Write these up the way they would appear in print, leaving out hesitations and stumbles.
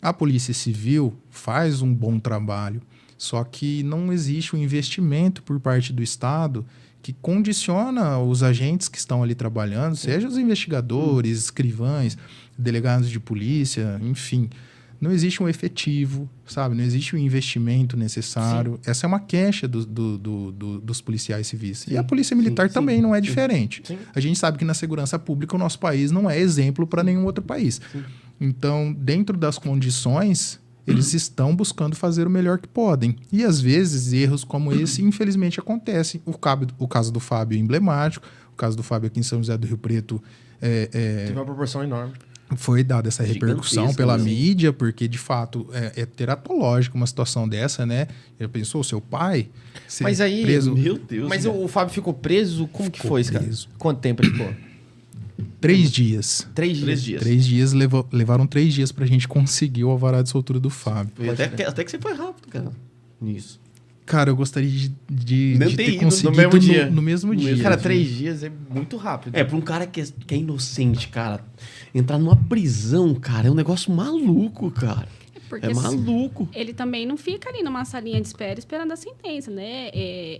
A Polícia Civil faz um bom trabalho, só que não existe um investimento por parte do Estado que condiciona os agentes que estão ali trabalhando, seja os investigadores, escrivães, delegados de polícia, enfim. Não existe um efetivo, sabe? Não existe um investimento necessário. Sim. Essa é uma queixa dos policiais civis. Sim. E a Polícia Militar também não é diferente. Sim. A gente sabe que na segurança pública o nosso país não é exemplo para nenhum outro país. Sim. Então, dentro das condições, eles estão buscando fazer o melhor que podem. E, às vezes, erros como esse, infelizmente, acontecem. O caso do Fábio é emblemático. O caso do Fábio aqui em São José do Rio Preto... Teve uma proporção enorme. Foi dada essa repercussão pela mídia, porque, de fato, é teratológico uma situação dessa, né? Já pensou, seu pai ser mas aí, preso... Meu Deus. Mas o Fábio ficou preso? Como que foi, cara? Quanto tempo ele ficou? 3 dias. 3 dias? 3 dias. Levaram 3 dias pra gente conseguir o alvará de soltura do Fábio. Até que você foi rápido, cara, nisso. Cara, eu gostaria de ter conseguido no mesmo dia. Cara, 3 dias é muito rápido. Pra um cara que é inocente, cara, entrar numa prisão, cara, é um negócio maluco, cara. Porque maluco. Ele também não fica ali numa salinha de espera esperando a sentença, né?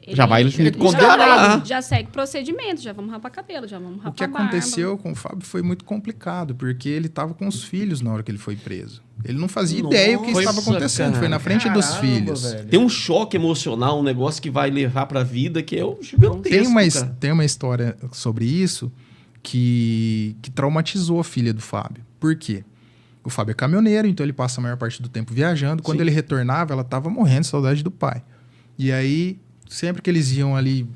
Já vai ele condenar. Já segue procedimento, já vamos rapar cabelo, já vamos rapar barba. O que aconteceu com o Fábio foi muito complicado, porque ele estava com os filhos na hora que ele foi preso. Ele não fazia ideia o que estava acontecendo, cara, foi na frente dos filhos. Velho. Tem um choque emocional, um negócio que vai levar para a vida, que é o gigantesco. Tem uma história sobre isso que traumatizou a filha do Fábio. Por quê? O Fábio é caminhoneiro, então ele passa a maior parte do tempo viajando. Quando ele retornava, ela estava morrendo de saudade do pai. E aí, sempre que eles iam ali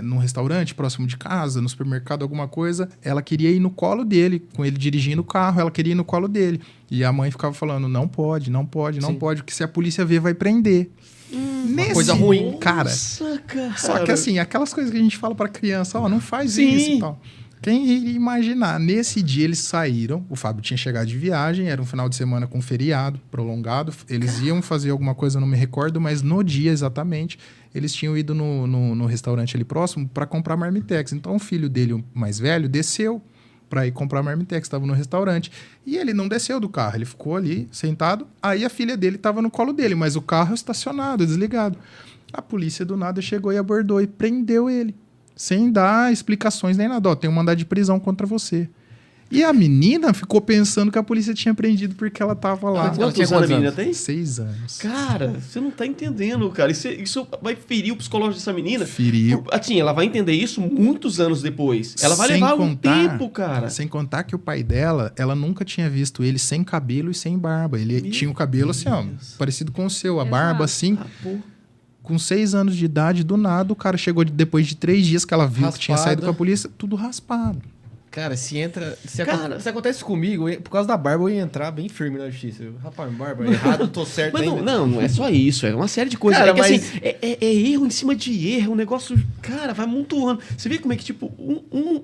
num restaurante próximo de casa, no supermercado, alguma coisa, ela queria ir no colo dele, com ele dirigindo o carro, ela queria ir no colo dele. E a mãe ficava falando, não pode, porque se a polícia ver, vai prender. Uma coisa ruim. Cara. Nossa, cara. Só que assim, aquelas coisas que a gente fala pra criança, não faz isso e tal. Quem iria imaginar? Nesse dia eles saíram, o Fábio tinha chegado de viagem, era um final de semana com feriado prolongado, eles iam fazer alguma coisa, não me recordo, mas no dia exatamente, eles tinham ido no restaurante ali próximo para comprar marmitex. Então o filho dele, o mais velho, desceu para ir comprar marmitex, estava no restaurante. E ele não desceu do carro, ele ficou ali sentado, aí a filha dele estava no colo dele, mas o carro estacionado, desligado. A polícia do nada chegou e abordou e prendeu ele. Sem dar explicações nem nada. Tem um mandado de prisão contra você. E a menina ficou pensando que a polícia tinha prendido porque ela tava lá. Quantos anos a menina tem? 6 anos. Cara, você não tá entendendo, cara. Isso vai ferir o psicológico dessa menina. Feriu. Assim, ela vai entender isso muitos anos depois. Ela vai levar um tempo, cara. Sem contar que o pai dela, ela nunca tinha visto ele sem cabelo e sem barba. Ele tinha o cabelo assim, ó, parecido com o seu. A barba assim... Com 6 anos de idade, do nada, o cara chegou depois de 3 dias que ela viu que tinha saído com a polícia, tudo raspado. Cara, se acontece comigo, por causa da barba, eu ia entrar bem firme na justiça. Rapaz, barba, errado, tô certo. Mas não é só isso, é uma série de coisas. Cara, assim, é erro em cima de erro, um negócio, cara, vai amontoando. Você vê como é que, tipo,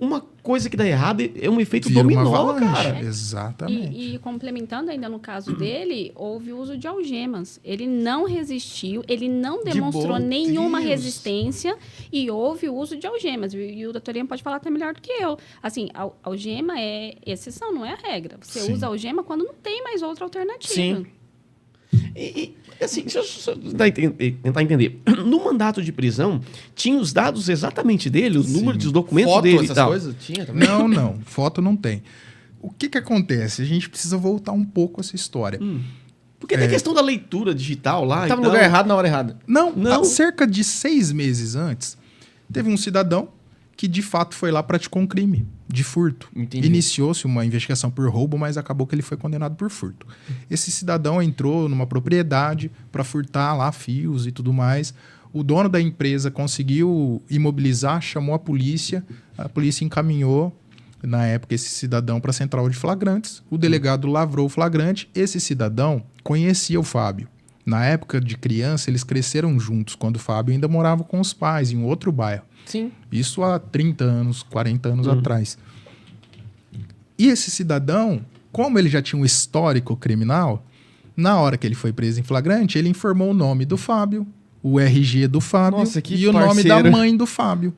uma coisa que dá errado é um efeito dominó, cara. Exatamente. E complementando ainda no caso dele, houve uso de algemas. Ele não resistiu, ele não demonstrou nenhuma resistência e houve o uso de algemas. E o doutor Ian pode falar até melhor do que eu. Assim, a algema é exceção, não é a regra. Você usa algema quando não tem mais outra alternativa. Sim. E assim, deixa eu tentar entender. No mandato de prisão, tinha os dados exatamente dele, os números dos documentos foto, dele essas e tal. Coisas? Tinha também? Não. Foto não tem. O que acontece? A gente precisa voltar um pouco a essa história. Porque tem questão da leitura digital lá. Tava no lugar errado na hora errada. Não. Cerca de 6 meses antes, teve um cidadão que de fato foi lá, praticou um crime de furto. Entendi. Iniciou-se uma investigação por roubo, mas acabou que ele foi condenado por furto. Esse cidadão entrou numa propriedade para furtar lá fios e tudo mais. O dono da empresa conseguiu imobilizar, chamou a polícia encaminhou, na época, esse cidadão para a central de flagrantes. O delegado lavrou o flagrante. Esse cidadão conhecia o Fábio. Na época de criança, eles cresceram juntos, quando o Fábio ainda morava com os pais, em outro bairro. Sim. Isso há 30 anos, 40 anos atrás. E esse cidadão, como ele já tinha um histórico criminal, na hora que ele foi preso em flagrante, ele informou o nome do Fábio, o RG do Fábio e o nome da mãe do Fábio.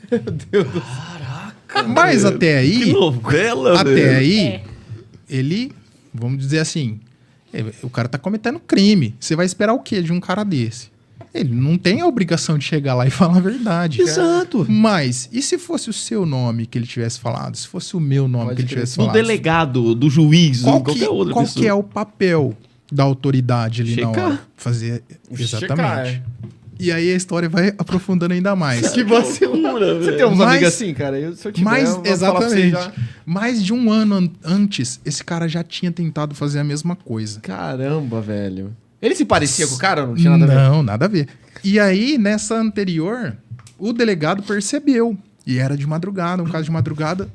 Meu Deus do céu. Caraca! Mas até aí... Que novela, até aí, ele, vamos dizer assim... O cara tá cometendo crime. Você vai esperar o quê de um cara desse? Ele não tem a obrigação de chegar lá e falar a verdade. Exato. Mas, e se fosse o seu nome que ele tivesse falado? Se fosse o meu nome que ele tivesse falado? Do delegado, do juiz, qualquer outra qual pessoa. que é o papel da autoridade ali na Checar. hora? Fazer exatamente. Checar. E aí a história vai aprofundando ainda mais. Que vacilura, você tem uns amigos assim, cara? Se eu tiver, eu vou falar pra você já. Mais de um ano antes, esse cara já tinha tentado fazer a mesma coisa. Caramba, velho. Ele se parecia com o cara ou não tinha nada a ver? Não, nada a ver. E aí, nessa anterior, o delegado percebeu. E era de madrugada, um caso de madrugada.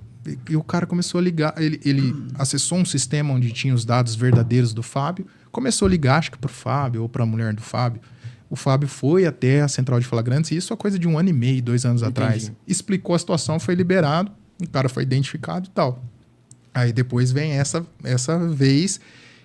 E o cara começou a ligar. Ele acessou um sistema onde tinha os dados verdadeiros do Fábio. Começou a ligar, acho que pro Fábio ou pra mulher do Fábio. O Fábio foi até a central de flagrantes, e isso é coisa de 1 ano e meio, 2 anos atrás. Explicou a situação, foi liberado, o cara foi identificado e tal. Aí depois vem essa vez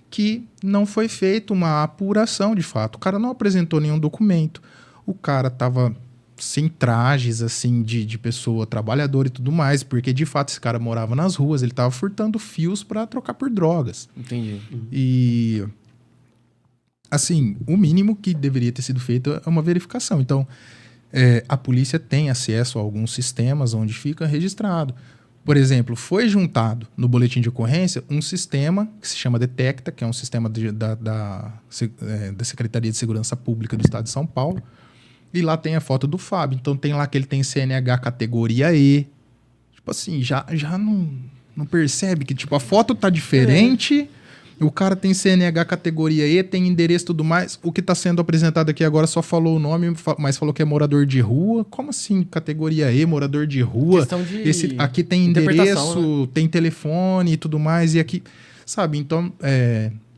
que não foi feita uma apuração de fato. O cara não apresentou nenhum documento. O cara tava sem trajes, assim, de pessoa trabalhadora e tudo mais, porque de fato esse cara morava nas ruas, ele tava furtando fios para trocar por drogas. Entendi. E... assim, o mínimo que deveria ter sido feito é uma verificação. Então, a polícia tem acesso a alguns sistemas onde fica registrado. Por exemplo, foi juntado no boletim de ocorrência um sistema que se chama Detecta, que é um sistema da Secretaria de Segurança Pública do Estado de São Paulo. E lá tem a foto do Fábio. Então, tem lá que ele tem CNH categoria E. Tipo assim, já não percebe que tipo, a foto tá diferente... O cara tem CNH categoria E, tem endereço e tudo mais. O que está sendo apresentado aqui agora só falou o nome, mas falou que é morador de rua. Como assim, categoria E, morador de rua? Questão de aqui tem endereço, né? Tem telefone e tudo mais. E aqui, sabe, então...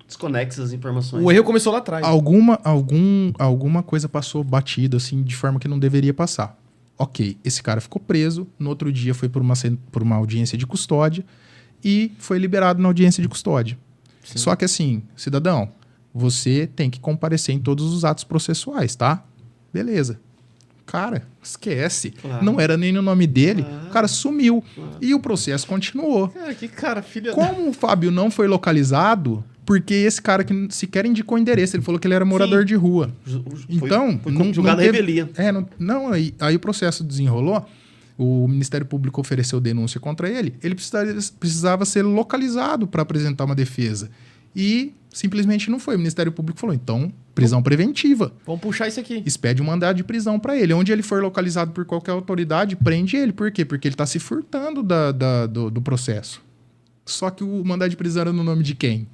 desconexa as informações. O erro começou lá atrás. Alguma coisa passou batido, assim, de forma que não deveria passar. Ok, esse cara ficou preso. No outro dia foi por uma audiência de custódia e foi liberado na audiência de custódia. Sim. Só que assim, cidadão, você tem que comparecer em todos os atos processuais, tá? Beleza. Cara, esquece. Claro. Não era nem no nome dele. O cara sumiu. E o processo continuou. Cara, que cara, filha Como o Fábio não foi localizado, porque esse cara que sequer indicou o endereço, ele falou que ele era morador de rua. Então, foi julgado a revelia. Aí o processo desenrolou. O Ministério Público ofereceu denúncia contra ele. Ele precisava ser localizado para apresentar uma defesa. E simplesmente não foi. O Ministério Público falou, então, prisão preventiva. Vamos puxar isso aqui. Expede um mandado de prisão para ele. Onde ele for localizado por qualquer autoridade, prende ele. Por quê? Porque ele está se furtando do processo. Só que o mandado de prisão era no nome de quem?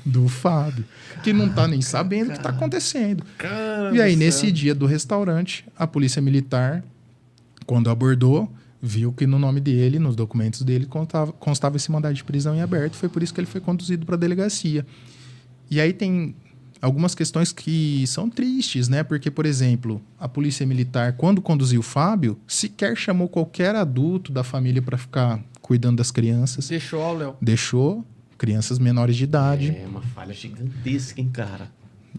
Do Fábio. Que não está nem sabendo o que está acontecendo. Caramba, e aí, nesse dia do restaurante, a polícia militar... quando abordou, viu que no nome dele, nos documentos dele, constava esse mandado de prisão em aberto. Foi por isso que ele foi conduzido para a delegacia. E aí tem algumas questões que são tristes, né? Porque, por exemplo, a polícia militar, quando conduziu o Fábio, sequer chamou qualquer adulto da família para ficar cuidando das crianças. Deixou, Léo. Deixou crianças menores de idade. É uma falha gigantesca, hein, cara?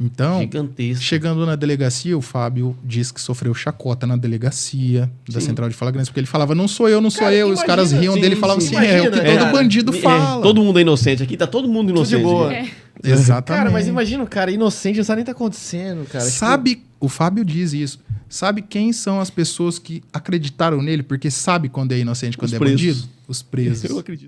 Então, gigantesco. Chegando na delegacia, o Fábio diz que sofreu chacota na delegacia da central de flagrantes, porque ele falava, não sou eu. E os caras riam dele e falavam assim, é o que todo bandido fala. Todo mundo é inocente aqui, tá todo mundo inocente. Tudo de boa. Exatamente. Cara, mas imagina o cara inocente, não sabe nem o que tá acontecendo, cara. Sabe, o Fábio diz isso, sabe quem são as pessoas que acreditaram nele, porque sabe quando é inocente, quando é bandido? Os presos. Eu acredito.